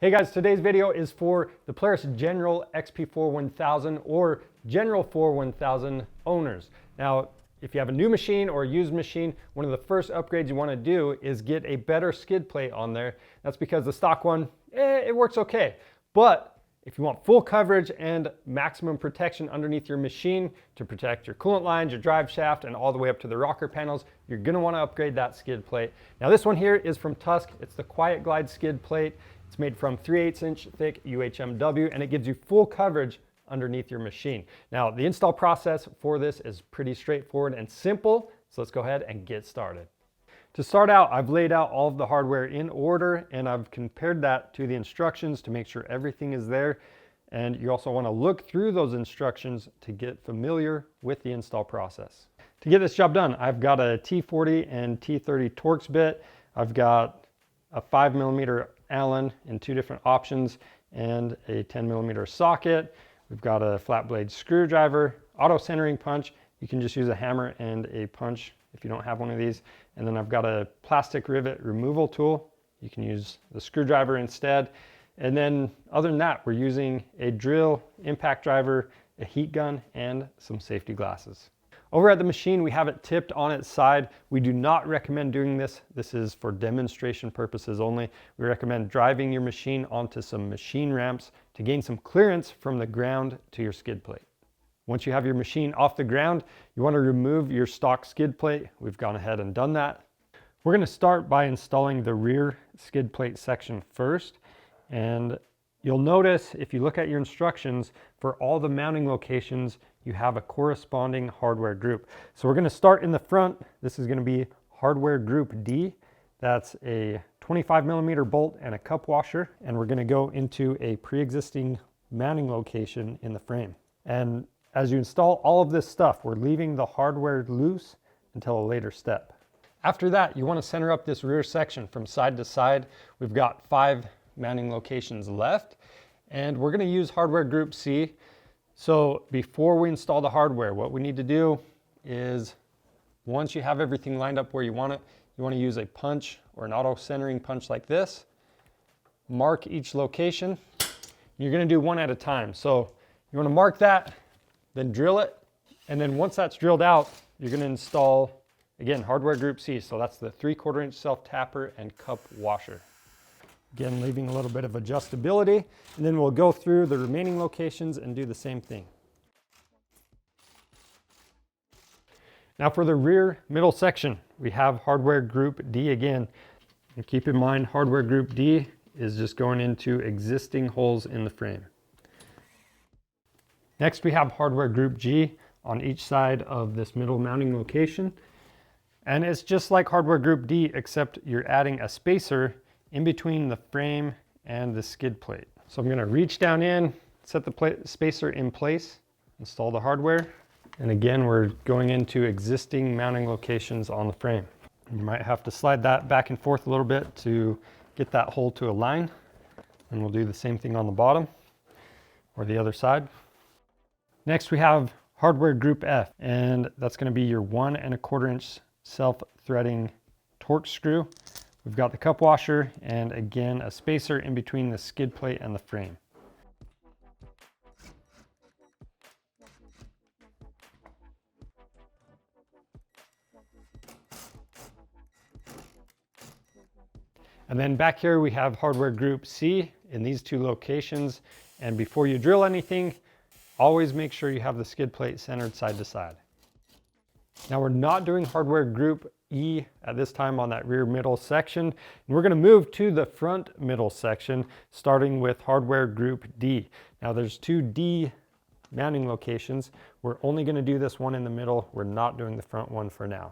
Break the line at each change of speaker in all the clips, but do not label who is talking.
Hey guys, today's video is for the Polaris General XP 1000 or General 1000 owners. Now, if you have a new machine or a used machine, one of the first upgrades you want to do is get a better skid plate on there. That's because the stock one, it works okay. But if you want full coverage and maximum protection underneath your machine to protect your coolant lines, your drive shaft, and all the way up to the rocker panels, you're going to want to upgrade that skid plate. Now this one here is from Tusk. It's the Quiet-Glide Skid Plate. It's made from 3/8 inch thick UHMW, and it gives you full coverage underneath your machine. Now the install process for this is pretty straightforward and simple, so let's go ahead and get started. To start out, I've laid out all of the hardware in order, and I've compared that to the instructions to make sure everything is there. And you also want to look through those instructions to get familiar with the install process. To get this job done, I've got a T40 and T30 Torx bit. I've got a 5mm Allen in two different options and a 10mm socket. We've got a flat blade screwdriver, auto centering punch. You can just use a hammer and a punch if you don't have one of these. And then I've got a plastic rivet removal tool. You can use the screwdriver instead. And then other than that, we're using a drill, impact driver, a heat gun, and some safety glasses. Over at the machine, we have it tipped on its side. We do not recommend doing this. This is for demonstration purposes only. We recommend driving your machine onto some machine ramps to gain some clearance from the ground to your skid plate. Once you have your machine off the ground, you want to remove your stock skid plate. We've gone ahead and done that. We're going to start by installing the rear skid plate section first. And you'll notice if you look at your instructions, for all the mounting locations, you have a corresponding hardware group. So we're going to start in the front. This is going to be hardware group D. That's a 25mm bolt and a cup washer. And we're going to go into a pre-existing mounting location in the frame. And as you install all of this stuff, we're leaving the hardware loose until a later step. After that, you want to center up this rear section from side to side. We've got 5 mounting locations left, and we're going to use hardware group C. So before we install the hardware, what we need to do is, once you have everything lined up where you want it, you want to use a punch or an auto centering punch like this. Mark each location. You're going to do one at a time. So you want to mark that, then drill it, and then once that's drilled out, you're going to install, again, hardware group C. So that's the 3/4 inch self tapper and cup washer. Again, leaving a little bit of adjustability, and then we'll go through the remaining locations and do the same thing. Now for the rear middle section, we have hardware group D again. And keep in mind, hardware group D is just going into existing holes in the frame. Next, we have hardware group G on each side of this middle mounting location. And it's just like hardware group D, except you're adding a spacer in between the frame and the skid plate. So I'm going to reach down in, set the spacer in place, install the hardware. And again, we're going into existing mounting locations on the frame. You might have to slide that back and forth a little bit to get that hole to align. And we'll do the same thing on the bottom or the other side. Next, we have hardware group F, and that's going to be your 1 1/4 inch self-threading Torx screw. We've got the cup washer and again a spacer in between the skid plate and the frame. And then back here we have hardware group C in these two locations. And before you drill anything, always make sure you have the skid plate centered side to side. Now we're not doing hardware group E at this time on that rear middle section. And we're going to move to the front middle section, starting with hardware group D. Now there's 2 D mounting locations. We're only going to do this one in the middle. We're not doing the front one for now.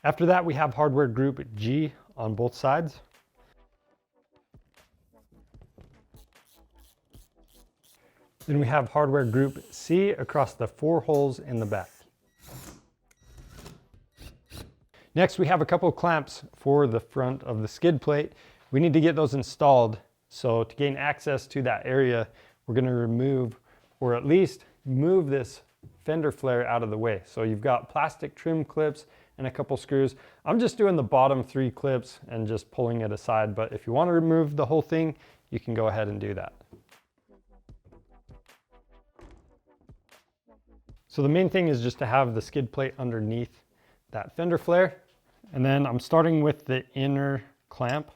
After that, we have hardware group G on both sides. Then we have hardware group C across the 4 holes in the back. Next, we have a couple of clamps for the front of the skid plate. We need to get those installed. So to gain access to that area, we're going to remove, or at least move this fender flare out of the way. So you've got plastic trim clips and a couple screws. I'm just doing the bottom 3 clips and just pulling it aside, but if you want to remove the whole thing, you can go ahead and do that. So the main thing is just to have the skid plate underneath that fender flare. And then I'm starting with the inner clamp.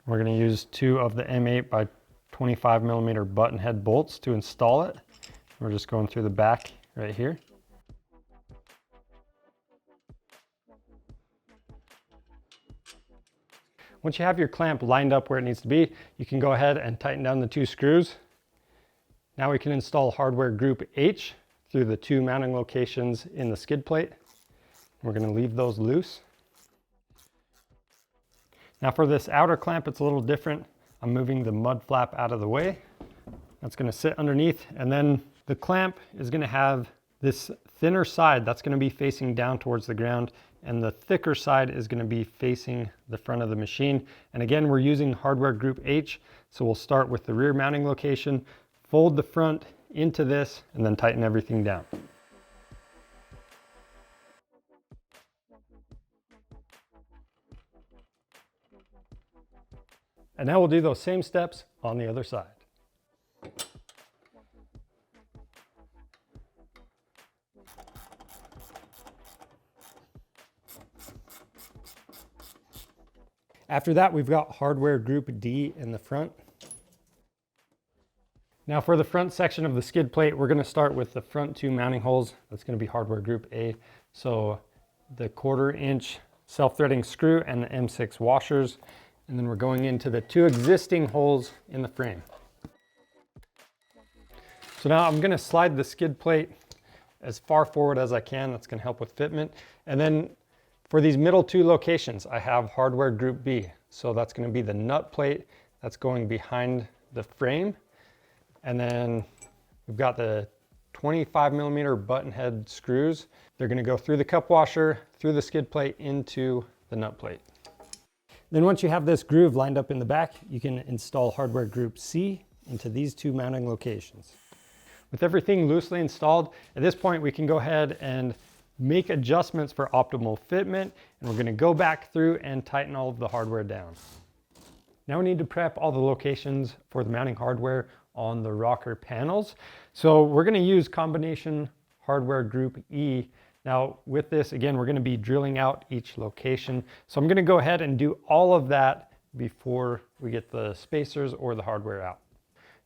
We're going to use 2 of the M8 by 25 millimeter button head bolts to install it. We're just going through the back right here. Once you have your clamp lined up where it needs to be, you can go ahead and tighten down the 2 screws. Now we can install hardware group H through the 2 mounting locations in the skid plate. We're going to leave those loose. Now for this outer clamp, it's a little different. I'm moving the mud flap out of the way. That's going to sit underneath, and then the clamp is going to have this thinner side that's going to be facing down towards the ground, and the thicker side is going to be facing the front of the machine. And again, we're using hardware group H, so we'll start with the rear mounting location, fold the front into this, and then tighten everything down. And now we'll do those same steps on the other side. After that, we've got hardware group D in the front. Now for the front section of the skid plate, we're going to start with the front 2 mounting holes. That's going to be hardware group A. So the 1/4 inch self-threading screw and the M6 washers. And then we're going into the 2 existing holes in the frame. So now I'm going to slide the skid plate as far forward as I can. That's going to help with fitment. And then for these middle 2 locations, I have hardware group B. So that's going to be the nut plate that's going behind the frame. And then we've got the 25 millimeter button head screws. They're going to go through the cup washer, through the skid plate, into the nut plate. Then once you have this groove lined up in the back, you can install hardware group C into these 2 mounting locations. With everything loosely installed, at this point we can go ahead and make adjustments for optimal fitment, and we're going to go back through and tighten all of the hardware down. Now we need to prep all the locations for the mounting hardware on the rocker panels. So we're going to use combination hardware group E. Now with this, again, we're going to be drilling out each location. So I'm going to go ahead and do all of that before we get the spacers or the hardware out.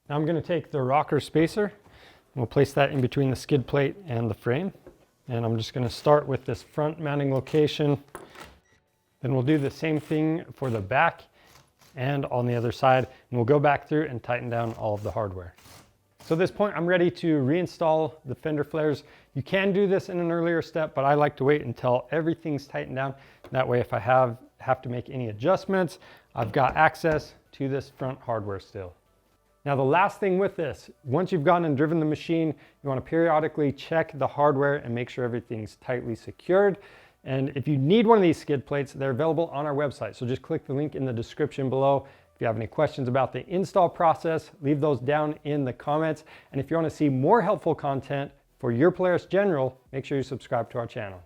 Now I'm going to take the rocker spacer, and we'll place that in between the skid plate and the frame. And I'm just going to start with this front mounting location. Then we'll do the same thing for the back and on the other side. And we'll go back through and tighten down all of the hardware. So at this point, I'm ready to reinstall the fender flares. You can do this in an earlier step, but I like to wait until everything's tightened down. That way, if I have to make any adjustments, I've got access to this front hardware still. Now, the last thing with this, once you've gone and driven the machine, you want to periodically check the hardware and make sure everything's tightly secured. And if you need one of these skid plates, they're available on our website. So just click the link in the description below. If you have any questions about the install process, leave those down in the comments. And if you want to see more helpful content for your Polaris General, make sure you subscribe to our channel.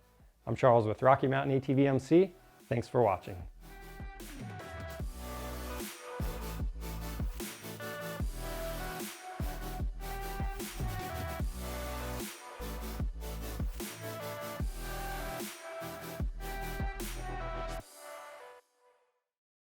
I'm Charles with Rocky Mountain ATV MC. Thanks for watching.